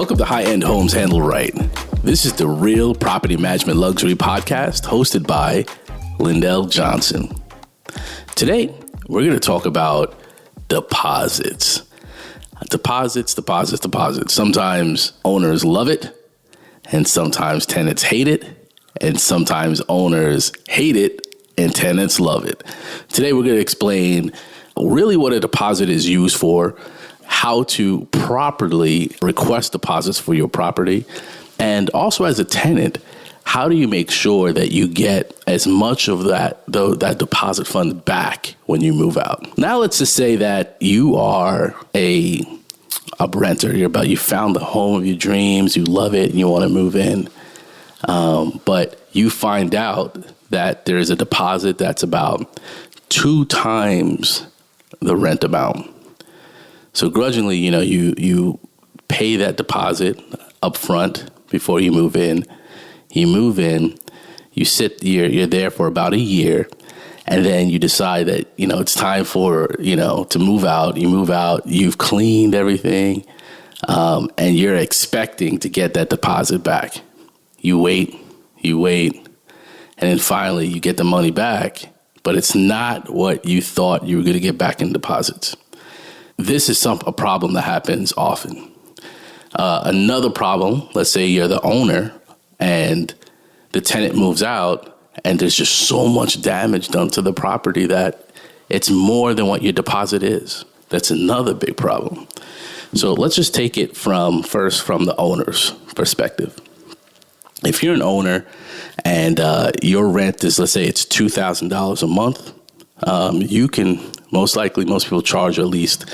Welcome to High-End Homes Handled Right. This is the Real Property Management Luxury Podcast hosted by Lindell Johnson. Today, we're going to talk about deposits. Deposits. Sometimes owners love it, and sometimes tenants hate it, and sometimes owners hate it, and tenants love it. Today, we're going to explain really what a deposit is used for, how to properly request deposits for your property, and also as a tenant, how do you make sure that you get as much of that deposit fund back when you move out? Now, let's just say that you are a renter. You found the home of your dreams, you love it, and you want to move in, but you find out that there's a deposit that's about 2 times the rent amount. So grudgingly, you pay that deposit up front before you move in. You move in, you're there for about a year, and then you decide that, it's time for, to move out. You move out, you've cleaned everything, and you're expecting to get that deposit back. You wait, and then finally you get the money back, but it's not what you thought you were going to get back in deposits. This is a problem that happens often. Another problem, let's say you're the owner and the tenant moves out and there's just so much damage done to the property that it's more than what your deposit is. That's another big problem. So let's just take it from the owner's perspective. If you're an owner and your rent is, let's say it's $2,000 a month, you can most people charge at least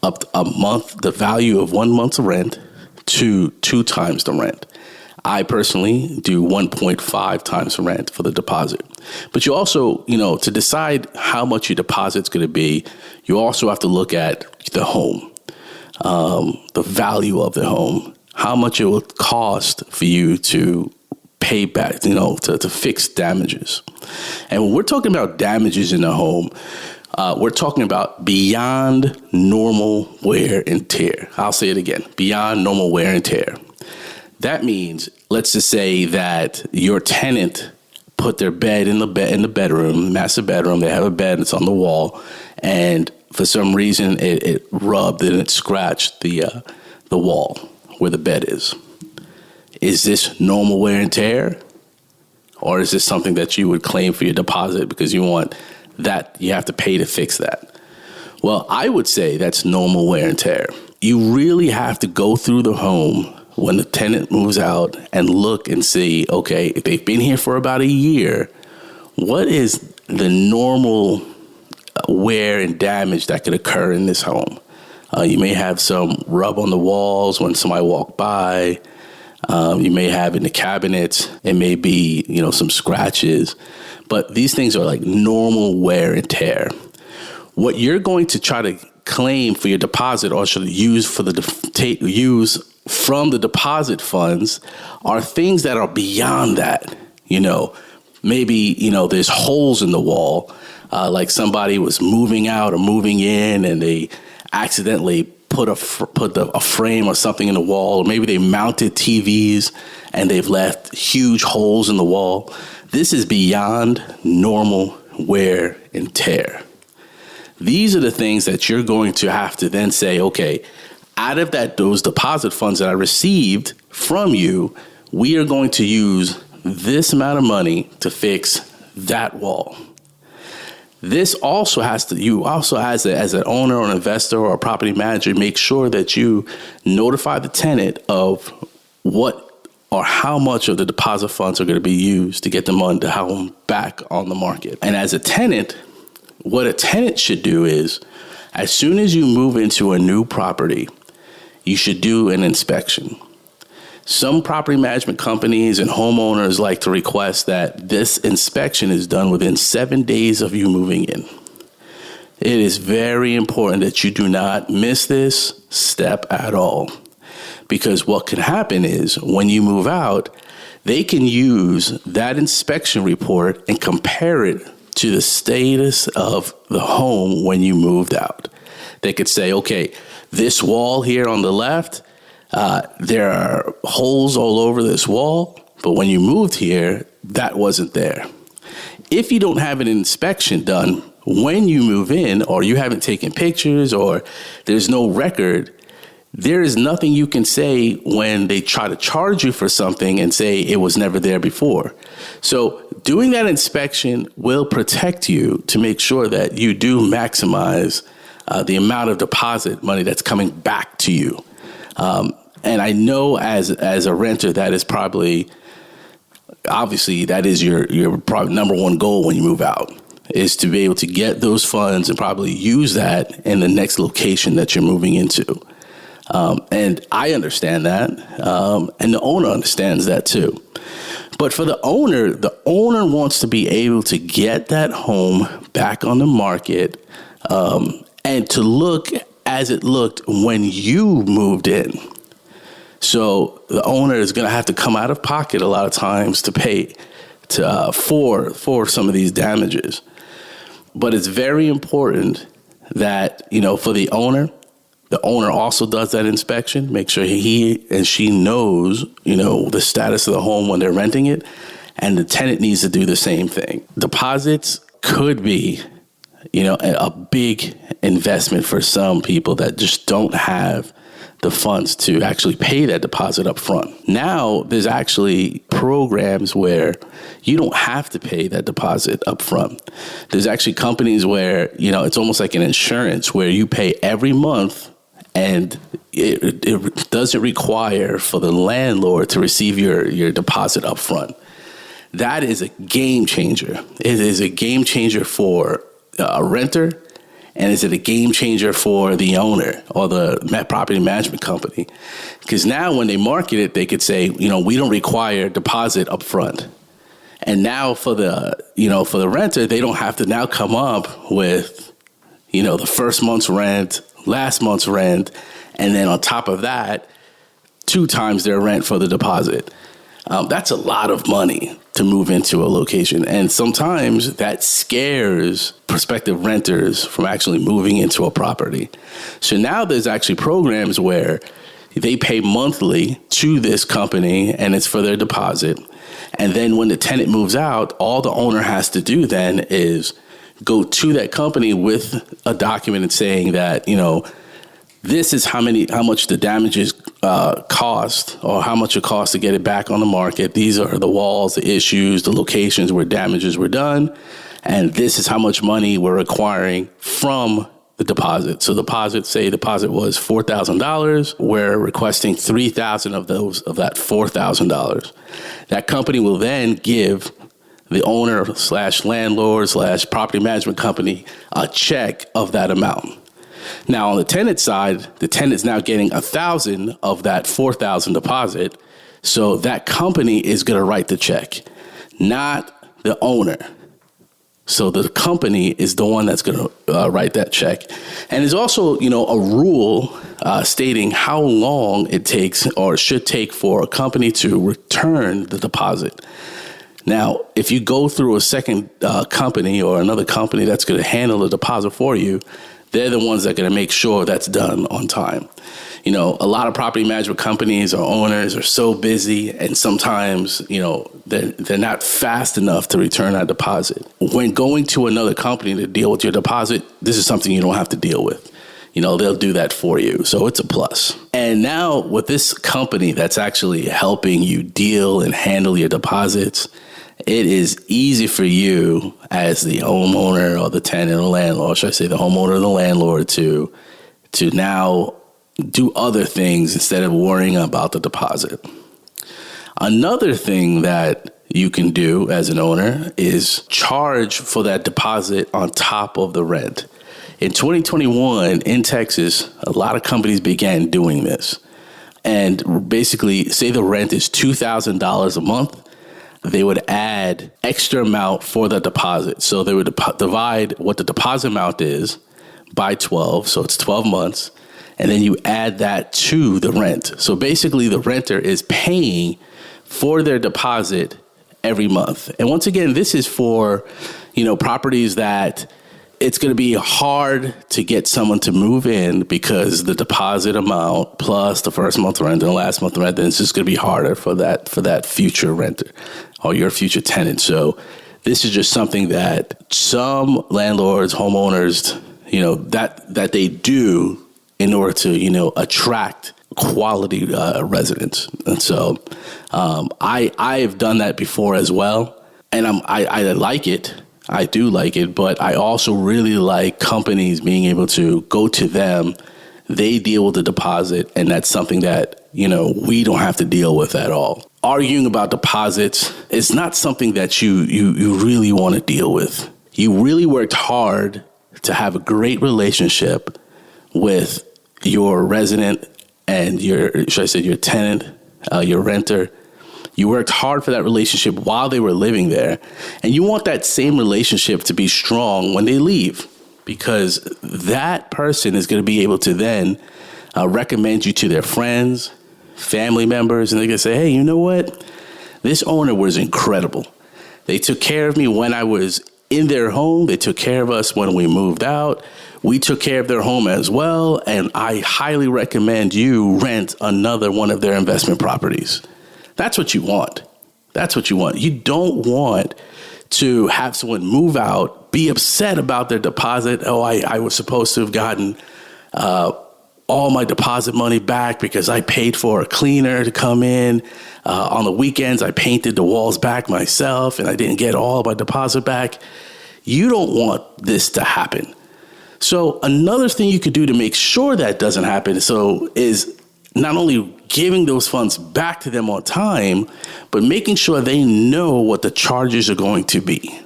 up a month, the value of 1 month's rent to 2 times the rent. I personally do 1.5 times the rent for the deposit. But you also, to decide how much your deposit's going to be, you also have to look at the home, the value of the home, how much it will cost for you to pay back, to fix damages. And when we're talking about damages in the home, we're talking about beyond normal wear and tear. I'll say it again, beyond normal wear and tear. That means, let's just say that your tenant put their bed in the bedroom, master bedroom. They have a bed, it's on the wall, and for some reason it rubbed and it scratched the wall where the bed is. Is this normal wear and tear? Or is this something that you would claim for your deposit because you want that you have to pay to fix that? Well, I would say that's normal wear and tear. You really have to go through the home when the tenant moves out and look and see, okay, if they've been here for about a year, what is the normal wear and damage that could occur in this home? You may have some rub on the walls when somebody walked by. You may have in the cabinets, it may be, some scratches, but these things are like normal wear and tear. What you're going to try to claim for your deposit or should use from the deposit funds are things that are beyond that. Maybe, there's holes in the wall, like somebody was moving out or moving in and they accidentally put a frame or something in the wall, or maybe they mounted TVs and they've left huge holes in the wall. This is beyond normal wear and tear. These are the things that you're going to have to then say, okay, out of those deposit funds that I received from you, we are going to use this amount of money to fix that wall. This also as an owner or an investor or a property manager, make sure that you notify the tenant of what or how much of the deposit funds are going to be used to get the home back on the market. And as a tenant, what a tenant should do is, as soon as you move into a new property, you should do an inspection. Some property management companies and homeowners like to request that this inspection is done within 7 days of you moving in. It is very important that you do not miss this step at all, because what can happen is when you move out, they can use that inspection report and compare it to the status of the home when you moved out. They could say, okay, this wall here on the left, There are holes all over this wall, but when you moved here, that wasn't there. If you don't have an inspection done when you move in, or you haven't taken pictures, or there's no record, there is nothing you can say when they try to charge you for something and say it was never there before. So doing that inspection will protect you to make sure that you do maximize the amount of deposit money that's coming back to you. And I know as a renter, that is probably, obviously, that is your probably number one goal when you move out, is to be able to get those funds and probably use that in the next location that you're moving into. And I understand that, and the owner understands that too. But for the owner wants to be able to get that home back on the market, and to look as it looked when you moved in. So the owner is going to have to come out of pocket a lot of times to pay for some of these damages. But it's very important that, for the owner also does that inspection, make sure he and she knows, the status of the home when they're renting it, and the tenant needs to do the same thing. Deposits could be, a big investment for some people that just don't have the funds to actually pay that deposit up front. Now, there's actually programs where you don't have to pay that deposit up front. There's actually companies where, it's almost like an insurance where you pay every month, and it doesn't require for the landlord to receive your deposit up front. That is a game changer. It is a game changer for a renter. And is it a game changer for the owner or the property management company? Because now when they market it, they could say, we don't require deposit up front. And now for the renter, they don't have to now come up with, the first month's rent, last month's rent, and then on top of that, 2 times their rent for the deposit. That's a lot of money to move into a location. And sometimes that scares prospective renters from actually moving into a property. So now there's actually programs where they pay monthly to this company, and it's for their deposit. And then when the tenant moves out, all the owner has to do then is go to that company with a document saying that, this is how much the damages cost, or how much it costs to get it back on the market. These are the walls, the issues, the locations where damages were done. And this is how much money we're requiring from the deposit. So deposit was $4,000. We're requesting $3,000 of that $4,000. That company will then give the owner / landlord / property management company a check of that amount. Now, on the tenant side, the tenant's now getting $1,000 of that $4,000 deposit. So that company is going to write the check, not the owner. So the company is the one that's going to write that check. And there's also, a rule stating how long it takes or should take for a company to return the deposit. Now, if you go through a second company or another company that's going to handle the deposit for you, they're the ones that are going to make sure that's done on time. A lot of property management companies or owners are so busy, and sometimes, they're not fast enough to return that deposit. When going to another company to deal with your deposit, this is something you don't have to deal with. They'll do that for you. So it's a plus. And now with this company that's actually helping you deal and handle your deposits, it is easy for you as the homeowner or the tenant or landlord, should I say the homeowner or the landlord, to now do other things instead of worrying about the deposit. Another thing that you can do as an owner is charge for that deposit on top of the rent. In 2021 in Texas, a lot of companies began doing this. And basically, say the rent is $2,000 a month, they would add extra amount for the deposit. So they would divide what the deposit amount is by 12. So it's 12 months. And then you add that to the rent. So basically the renter is paying for their deposit every month. And once again, this is for, properties that, it's going to be hard to get someone to move in because the deposit amount plus the first month rent and the last month rent, then it's just going to be harder for that future renter or your future tenant. So this is just something that some landlords, homeowners, that they do in order to, attract quality residents. And so I have done that before as well. And I like it. I do like it, but I also really like companies being able to go to them. They deal with the deposit, and that's something that, we don't have to deal with at all. Arguing about deposits is not something that you really want to deal with. You really worked hard to have a great relationship with your resident and your tenant, your renter. You worked hard for that relationship while they were living there. And you want that same relationship to be strong when they leave, because that person is going to be able to then recommend you to their friends, family members, and they're going to say, hey, you know what? This owner was incredible. They took care of me when I was in their home. They took care of us when we moved out. We took care of their home as well. And I highly recommend you rent another one of their investment properties. That's what you want. That's what you want. You don't want to have someone move out, be upset about their deposit. Oh, I was supposed to have gotten all my deposit money back because I paid for a cleaner to come in. On the weekends, I painted the walls back myself and I didn't get all of my deposit back. You don't want this to happen. So another thing you could do to make sure that doesn't happen is not only giving those funds back to them on time, but making sure they know what the charges are going to be.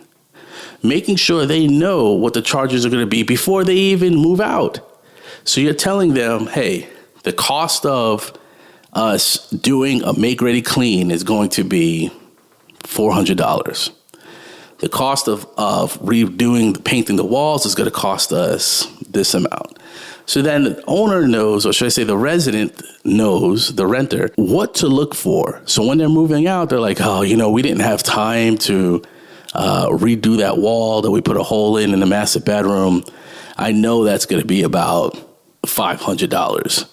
Making sure they know what the charges are going to be before they even move out. So you're telling them, hey, the cost of us doing a make-ready clean is going to be $400. The cost of painting the walls is going to cost us this amount. So then the owner knows, or should I say the resident knows, the renter, what to look for. So when they're moving out, they're like, oh, we didn't have time to redo that wall that we put a hole in the master bedroom. I know that's going to be about $500.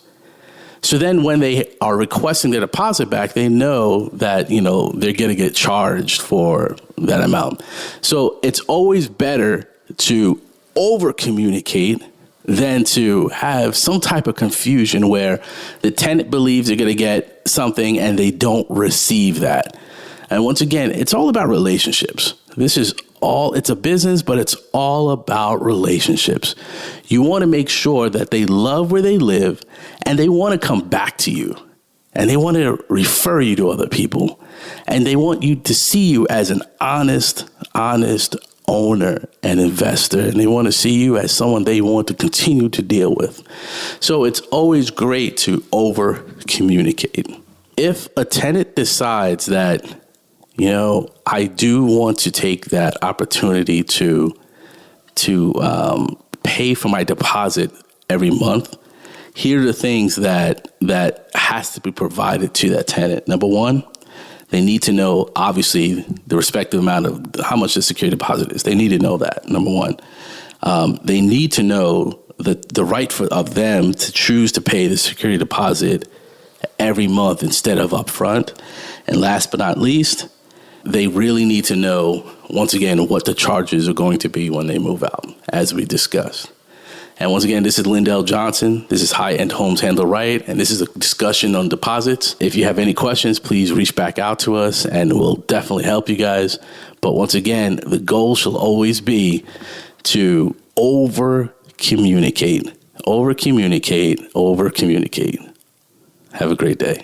So then when they are requesting their deposit back, they know that, they're going to get charged for that amount. So it's always better to over-communicate than to have some type of confusion where the tenant believes they're going to get something and they don't receive that. And once again, it's all about relationships. It's a business, but it's all about relationships. You want to make sure that they love where they live and they want to come back to you and they want to refer you to other people and they want you to see you as an honest owner and investor, and they want to see you as someone they want to continue to deal with. So it's always great to over communicate. If a tenant decides that, I do want to take that opportunity to pay for my deposit every month, here are the things that has to be provided to that tenant. Number one, they need to know, obviously, the respective amount of how much the security deposit is. They need to know that, number one. They need to know the right of them to choose to pay the security deposit every month instead of upfront. And last but not least, they really need to know, once again, what the charges are going to be when they move out, as we discussed. And once again, this is Lindell Johnson. This is High-End Homes Handled Right, and this is a discussion on deposits. If you have any questions, please reach back out to us, and we'll definitely help you guys. But once again, the goal shall always be to over-communicate. Over-communicate, over-communicate. Have a great day.